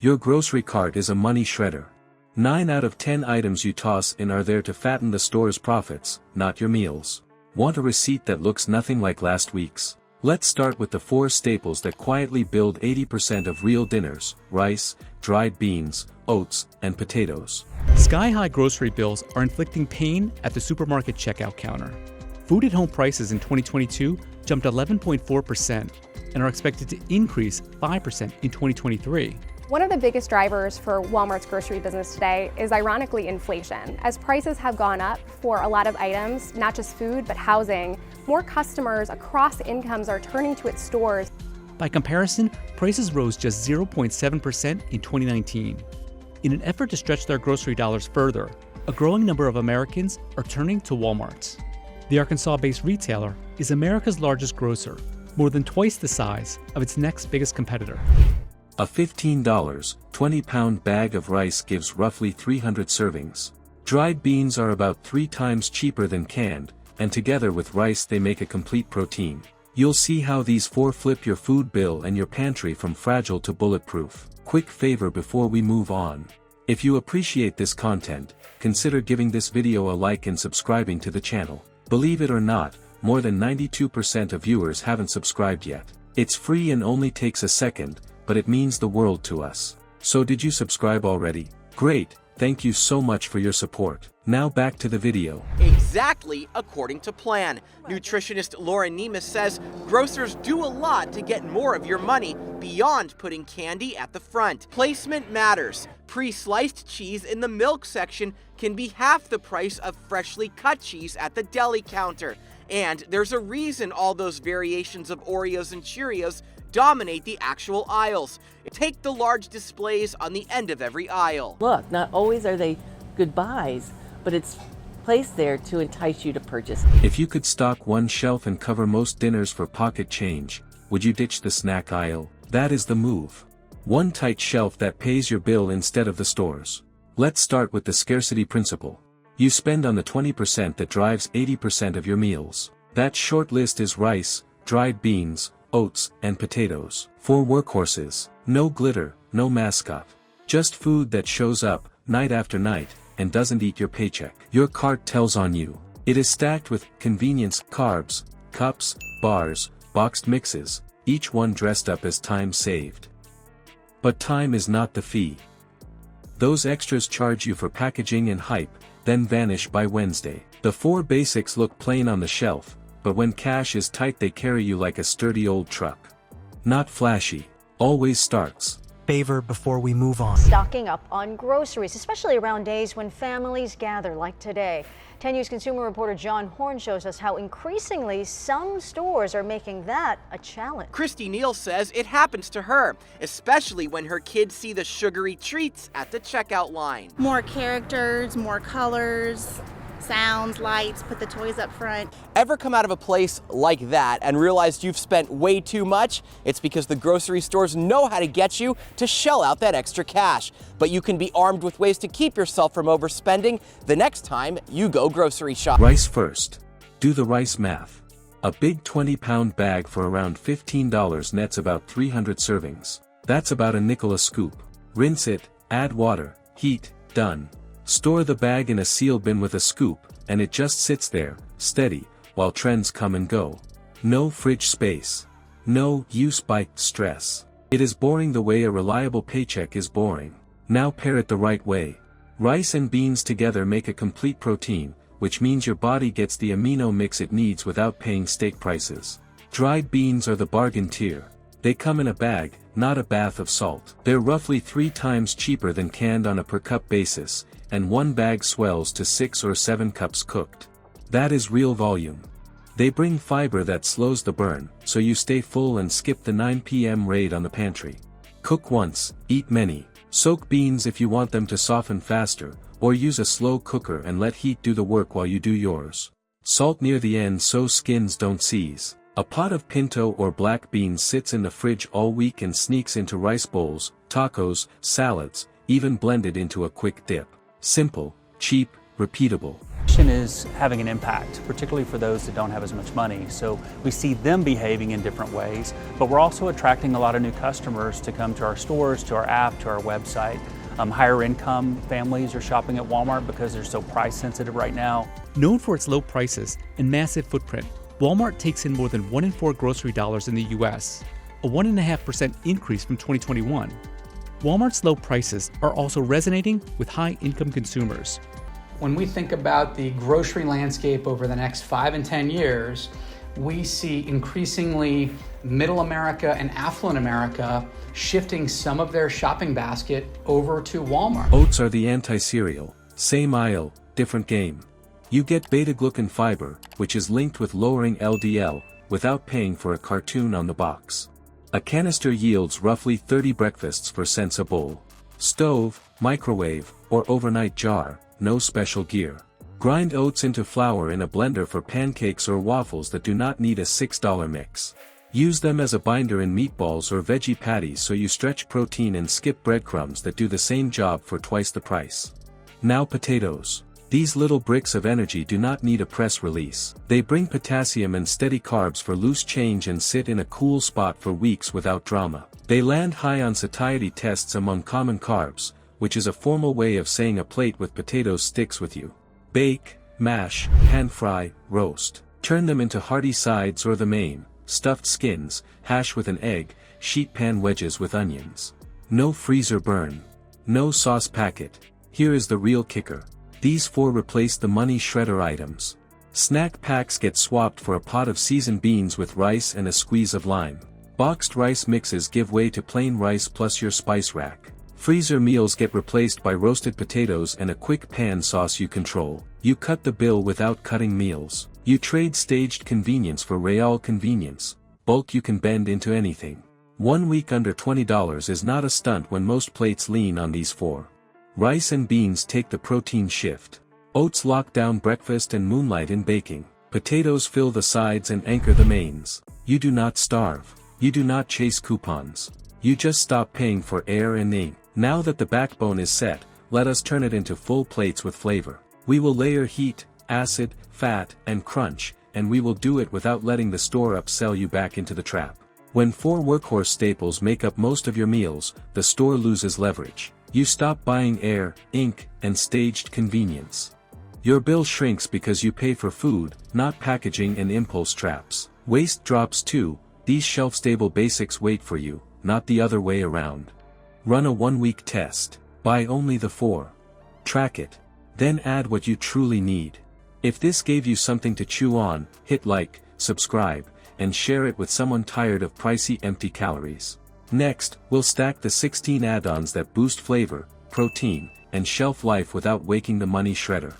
Your grocery cart is a money shredder. 9 out of 10 items you toss in are there to fatten the store's profits, not your meals. Want a receipt that looks nothing like last week's? Let's start with the 4 staples that quietly build 80% of real dinners: rice, dried beans, oats, and potatoes. Sky-high grocery bills are inflicting pain at the supermarket checkout counter. Food at home prices in 2022 jumped 11.4% and are expected to increase 5% in 2023. One of the biggest drivers for Walmart's grocery business today is ironically inflation. As prices have gone up for a lot of items, not just food, but housing, more customers across incomes are turning to its stores. By comparison, prices rose just 0.7% in 2019. In an effort to stretch their grocery dollars further, a growing number of Americans are turning to Walmart's. The Arkansas-based retailer is America's largest grocer, more than twice the size of its next biggest competitor. A $15, 20-pound bag of rice gives roughly 300 servings. Dried beans are about 3 times cheaper than canned, and together with rice they make a complete protein. You'll see how these 4 flip your food bill and your pantry from fragile to bulletproof. Quick favor before we move on. If you appreciate this content, consider giving this video a like and subscribing to the channel. Believe it or not, more than 92% of viewers haven't subscribed yet. It's free and only takes a second, but it means the world to us. So did you subscribe already? Great, thank you so much for your support. Now back to the video. Exactly according to plan. Nutritionist Lauren Nemes says grocers do a lot to get more of your money beyond putting candy at the front. Placement matters. Pre-sliced cheese in the milk section can be half the price of freshly cut cheese at the deli counter. And there's a reason all those variations of Oreos and Cheerios dominate the actual aisles. Take the large displays on the end of every aisle. Look, not always are they good buys, but it's placed there to entice you to purchase. If you could stock one shelf and cover most dinners for pocket change, would you ditch the snack aisle? That is the move. One tight shelf that pays your bill instead of the stores. Let's start with the scarcity principle. You spend on the 20% that drives 80% of your meals. That short list is rice, dried beans, oats, and potatoes. 4 workhorses. No glitter, no mascot. Just food that shows up, night after night, and doesn't eat your paycheck. Your cart tells on you. It is stacked with convenience, carbs, cups, bars, boxed mixes, each one dressed up as time saved. But time is not the fee. Those extras charge you for packaging and hype, then vanish by Wednesday. The 4 basics look plain on the shelf, but when cash is tight they carry you like a sturdy old truck. Not flashy. Always starts. Favor before we move on. Stocking up on groceries, especially around days when families gather like today. 10 News consumer reporter John Horn shows us how increasingly some stores are making that a challenge. Christy Neal says it happens to her, especially when her kids see the sugary treats at the checkout line. More characters, more colors, sounds, lights, put the toys up front. Ever come out of a place like that and realized you've spent way too much? It's because the grocery stores know how to get you to shell out that extra cash. But you can be armed with ways to keep yourself from overspending the next time you go grocery shopping. Rice first. Do the rice math. A big 20-pound bag for around $15 nets about 300 servings. That's about a nickel a scoop. Rinse it, add water, heat, done. Store the bag in a sealed bin with a scoop, and it just sits there, steady, while trends come and go. No fridge space. No use by stress. It is boring the way a reliable paycheck is boring. Now pair it the right way. Rice and beans together make a complete protein, which means your body gets the amino mix it needs without paying steak prices. Dried beans are the bargain tier. They come in a bag, not a bath of salt. They're roughly 3 times cheaper than canned on a per cup basis, and one bag swells to 6 or 7 cups cooked. That is real volume. They bring fiber that slows the burn, so you stay full and skip the 9 p.m. raid on the pantry. Cook once, eat many. Soak beans if you want them to soften faster, or use a slow cooker and let heat do the work while you do yours. Salt near the end so skins don't seize. A pot of pinto or black beans sits in the fridge all week and sneaks into rice bowls, tacos, salads, even blended into a quick dip. Simple, cheap, repeatable. inflation is having an impact, particularly for those that don't have as much money. So we see them behaving in different ways, but we're also attracting a lot of new customers to come to our stores, to our app, to our website. Higher income families are shopping at Walmart because they're so price sensitive right now. Known for its low prices and massive footprint, Walmart takes in more than 1 in 4 grocery dollars in the U.S., a 1.5% increase from 2021. Walmart's low prices are also resonating with high-income consumers. When we think about the grocery landscape over the next 5 and 10 years, we see increasingly middle America and affluent America shifting some of their shopping basket over to Walmart. Oats are the anti-cereal. Same aisle, different game. You get beta-glucan fiber, which is linked with lowering LDL, without paying for a cartoon on the box. A canister yields roughly 30 breakfasts for cents a bowl. Stove, microwave, or overnight jar, no special gear. Grind oats into flour in a blender for pancakes or waffles that do not need a $6 mix. Use them as a binder in meatballs or veggie patties so you stretch protein and skip breadcrumbs that do the same job for twice the price. Now potatoes. These little bricks of energy do not need a press release. They bring potassium and steady carbs for loose change and sit in a cool spot for weeks without drama. They land high on satiety tests among common carbs, which is a formal way of saying a plate with potatoes sticks with you. Bake, mash, pan-fry, roast. Turn them into hearty sides or the main, stuffed skins, hash with an egg, sheet pan wedges with onions. No freezer burn. No sauce packet. Here is the real kicker. These 4 replace the money shredder items. Snack packs get swapped for a pot of seasoned beans with rice and a squeeze of lime. Boxed rice mixes give way to plain rice plus your spice rack. Freezer meals get replaced by roasted potatoes and a quick pan sauce you control. You cut the bill without cutting meals. You trade staged convenience for real convenience. Bulk you can bend into anything. 1 week under $20 is not a stunt when most plates lean on these 4. Rice and beans take the protein shift. Oats lock down breakfast and moonlight in baking. Potatoes fill the sides and anchor the mains. You do not starve. You do not chase coupons. You just stop paying for air and ink. Now that the backbone is set, let us turn it into full plates with flavor. We will layer heat, acid, fat, and crunch, and we will do it without letting the store upsell you back into the trap. When 4 workhorse staples make up most of your meals, the store loses leverage. You stop buying air, ink, and staged convenience. Your bill shrinks because you pay for food, not packaging and impulse traps. Waste drops too. These shelf-stable basics wait for you, not the other way around. Run a 1-week test. Buy only the 4. Track it. Then add what you truly need. If this gave you something to chew on, hit like, subscribe, and share it with someone tired of pricey empty calories. Next, we'll stack the 16 add-ons that boost flavor, protein, and shelf life without waking the money shredder.